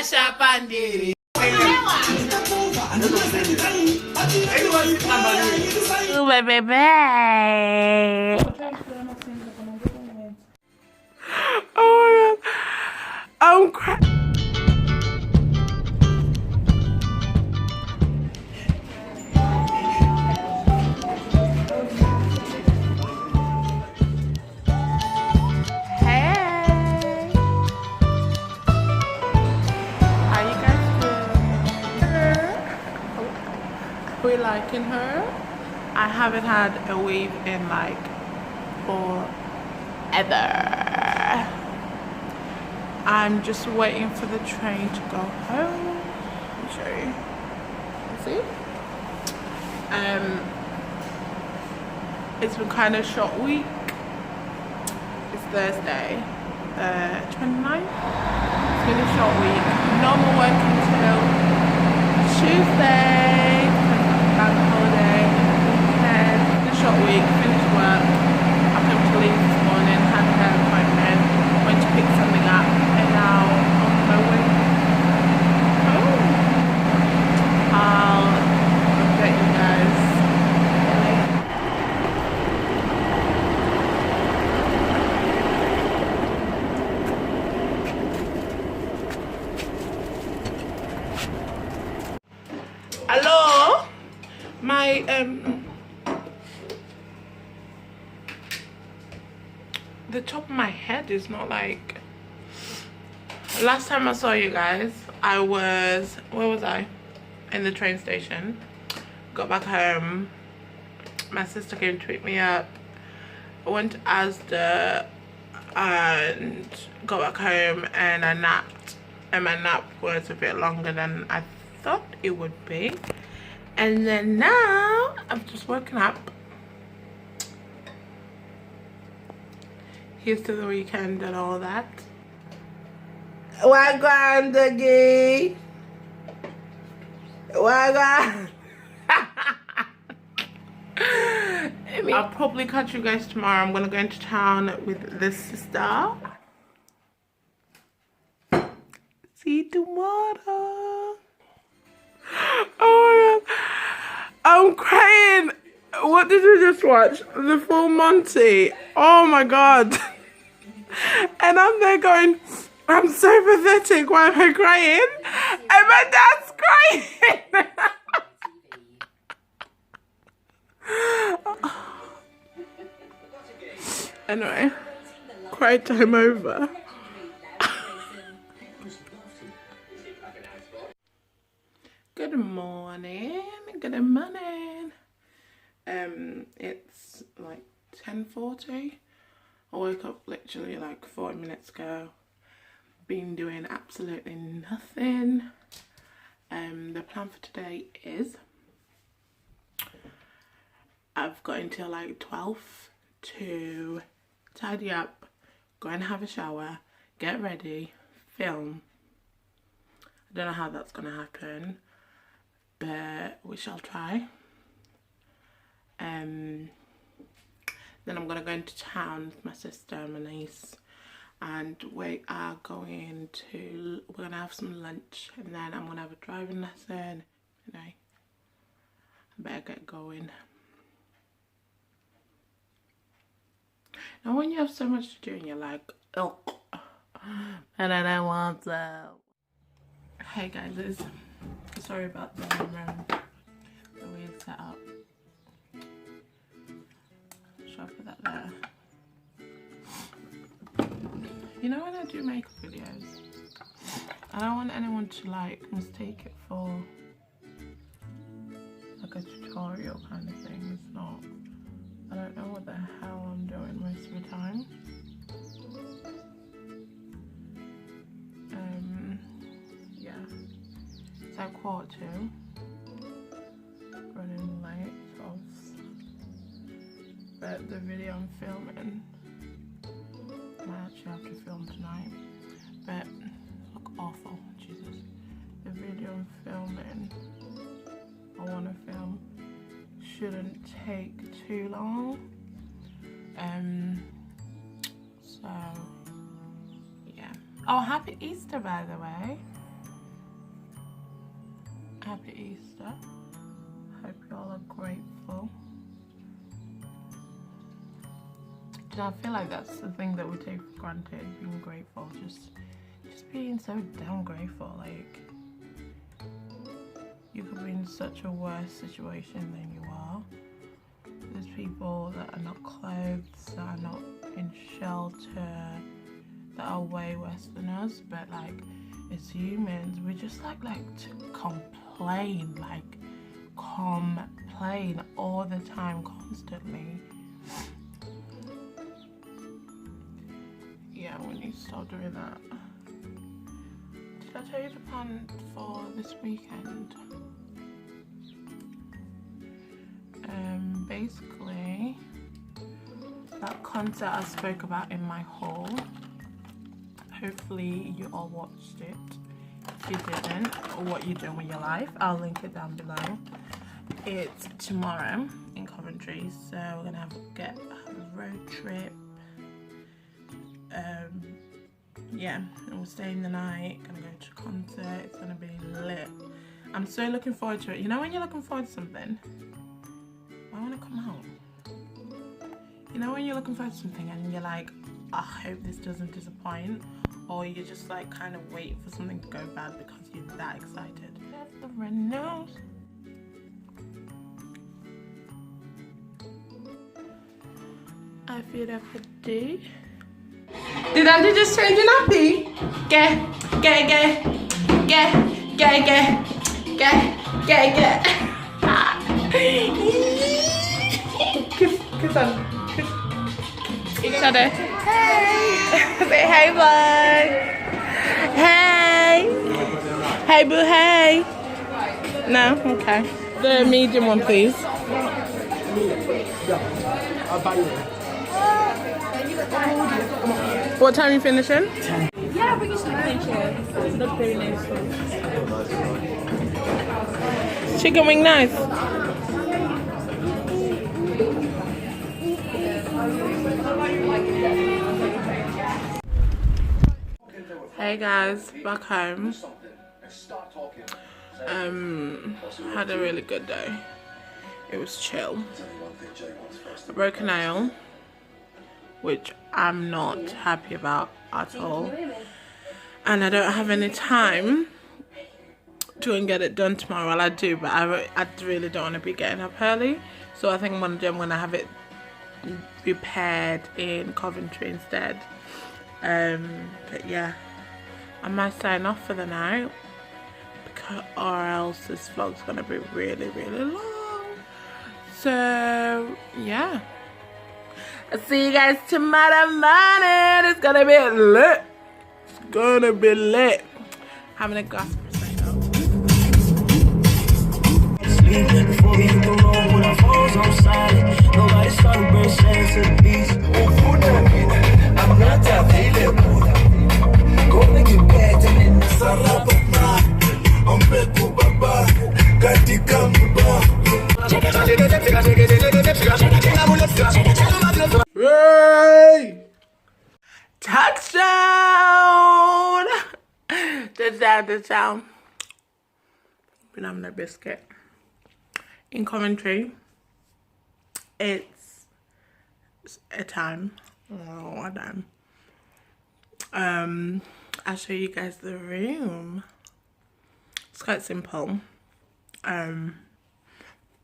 Shapandiri. Oh, I'm crying. We liking her. I haven't had a wave in like forever. I'm just waiting for the train to go home. Let me show you. See? It's been kind of a short week. It's Thursday, the 29th. It's been a short week. No more working till Tuesday. Bank holiday, weekend, a short week, finished work. I'm going to leave this morning, had a hair appointment, went to pick something up, and now on my way home. I'll update you guys later. Hello? My the top of my head is not like last time I saw you guys. I was, where was I? In the train station. Got back home, my sister came to pick me up. I went to Asda and got back home and I napped, and my nap was a bit longer than I thought it would be. And then now I've just woken up. Here's to the weekend and all that. Wagwan doggy. Wagwan. I'll probably catch you guys tomorrow. I'm gonna go into town with this sister. See you tomorrow. Oh my God. I'm crying. What did we just watch? The full Monty. Oh my God. And I'm there going, I'm so pathetic. Why am I crying? And my dad's crying. Anyway, cry time over. Good morning. Good morning. It's like 10:40. I woke up literally like 40 minutes ago. Been doing absolutely nothing. The plan for today is I've got until like 12 to tidy up, go and have a shower, get ready, film. I don't know how that's gonna happen, but we shall try. Then I'm gonna go into town with my sister and my niece, and we're gonna have some lunch, and then I'm gonna have a driving lesson. You know, I better get going. Now when you have so much to do and you're like, oh, and I don't want to. Hey guys, sorry about the weird setup. Should I put that there? You know when I do makeup videos, I don't want anyone to like mistake it for like a tutorial kind of thing. It's not. I don't know what the hell I'm doing most of the time. Yeah. It's like 1:45. Running late, so but the video I'm filming, I actually have to film tonight, but look awful, Jesus. The video I'm filming, I want to film, shouldn't take too long, so yeah. Oh, happy Easter, by the way. Happy Easter. Hope you all are grateful. You know, I feel like that's the thing that we take for granted, being grateful. Just being so damn grateful. Like, you could be in such a worse situation than you are. There's people that are not clothed, that are not in shelter, that are way worse than us, but like, as humans, we just like to complain all the time, constantly. Yeah, we need to stop doing that. Did I tell you the plan for this weekend? Basically, that concert I spoke about in my haul, hopefully you all watched it. If you didn't, or what you're doing with your life, I'll link it down below. It's tomorrow in Coventry, so we're gonna have a road trip. Yeah, and we're staying the night, gonna go to a concert. It's gonna be lit. I'm so looking forward to it. You know when you're looking forward to something, I want to come out. You know when you're looking forward to something and you're like, I hope this doesn't disappoint, or you're just like kind of waiting for something to go bad because you're that excited. That's the red nose. I feel that for day. Did Auntie just change your nappy? Get. Kiss on. Each other. Hey. Say hey, bud. Hey. Hey, boo, hey. No? Okay. The medium one, please. I'll buy you. What time are you finishing? 10. Yeah, we can still finish it. It's not very nice. Chicken wing nice. Hey guys, back home. Had a really good day. It was chill. I broke a nail, which I'm not happy about at all, and I don't have any time to go and get it done tomorrow. Well, I do, but I really don't want to be getting up early, so I think I'm gonna have it repaired in Coventry instead. But yeah, I might sign off for the night, because or else this vlog's gonna be really long. So yeah, I'll see you guys tomorrow morning. It's gonna be lit. It's gonna be lit. Having a glass of prosecco. Before we hit the road with our phones on side, nobody started bring sense to the beats. I'm not that feeling. Go make it bad and then it's a rap of mine. I'm bed to Baba. Got the come Hey! Touchdown! Touchdown. Been having a biscuit in Coventry. It's a time. Oh, what time? I'll show you guys the room. It's quite simple.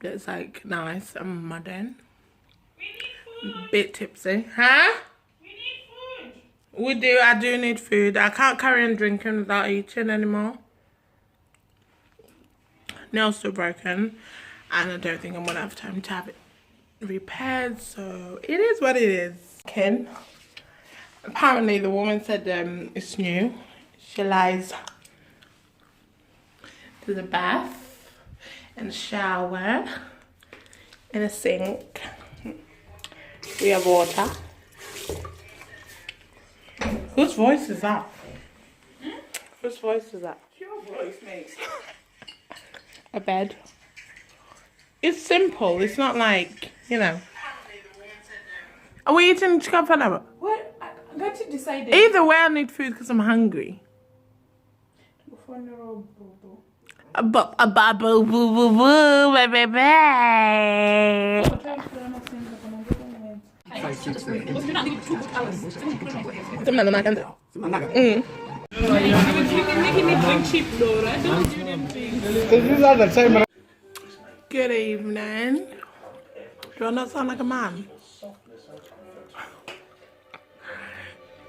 It's like nice and modern. We need food. Bit tipsy. Huh? We need food. We do. I do need food. I can't carry on drinking without eating anymore. Nail's still broken, and I don't think I'm gonna have time to have it repaired, so it is what it is. Ken. Apparently the woman said it's new. She lies. There's a bath and a shower and a sink. We have water. Whose voice is that? Whose voice is that? Your voice, mate. A bed. It's simple. It's not like, you know. Are we eating chicken for now? What? I got to decide. Either way, I need food because I'm hungry. Boo, boo, boo, boo, baby. Good evening. Do I not sound like a man?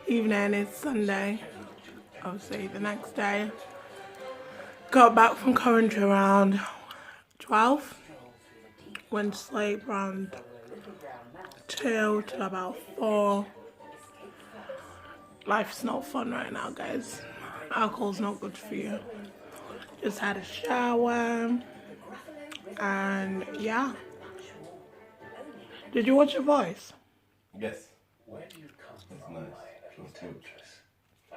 Evening, it's Sunday. Obviously, the next day. Got back from Coventry around 12. Went to sleep around 2 to about 4. Life's not fun right now, guys. Alcohol's not good for you. Just had a shower. And yeah. Did you watch Your Voice? Yes. That's nice. That's good.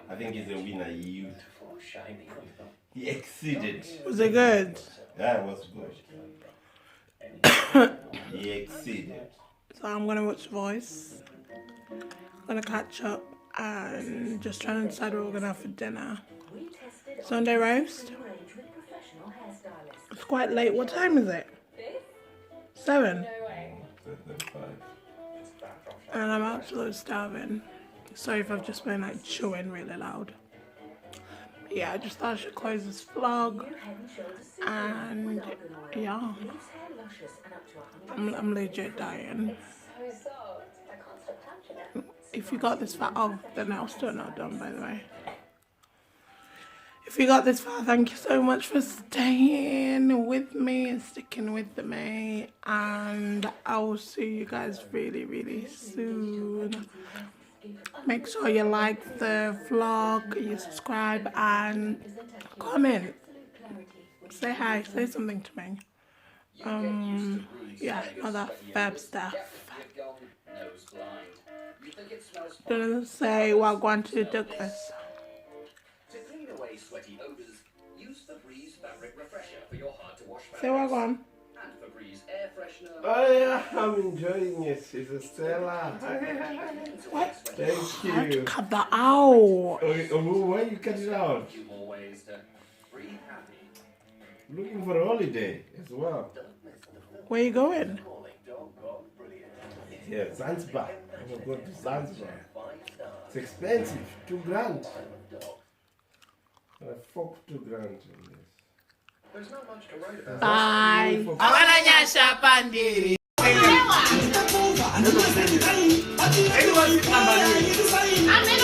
I think he's a winner. He exceeded. Was it good? Yeah, it was good. He exceeded. So I'm gonna watch Voice. Gonna catch up and just trying to decide what we're gonna have for dinner. Sunday roast. It's quite late. What time is it? 7. And I'm absolutely starving. Sorry if I've just been like chewing really loud. But yeah, I just thought I should close this vlog. And yeah, I'm legit dying. If you got this far, oh, the nail's still not done, by the way. If you got this far, thank you so much for staying with me and sticking with me. And I will see you guys really, really soon. Make sure you like the vlog, you subscribe and comment. Say hi, say something to me. Yeah, all that fab stuff. Don't say Wagwan to Douglas. Sweaty odors, use Febreze fabric refresher for your hard to wash fabrics. Say Wagwan. And Febreze air freshener. Oh yeah, I'm enjoying it. She's a Stella. What? Thank you. I have to cut that out. Why you cut it out? Few more ways to breathe happy. Looking for a holiday as well. Where are you going? Yeah, Zanzibar. I'm gonna go to Zanzibar. It's expensive. $2,000. I fork $2,000 in this. There's not much to write about. Bye. I'm in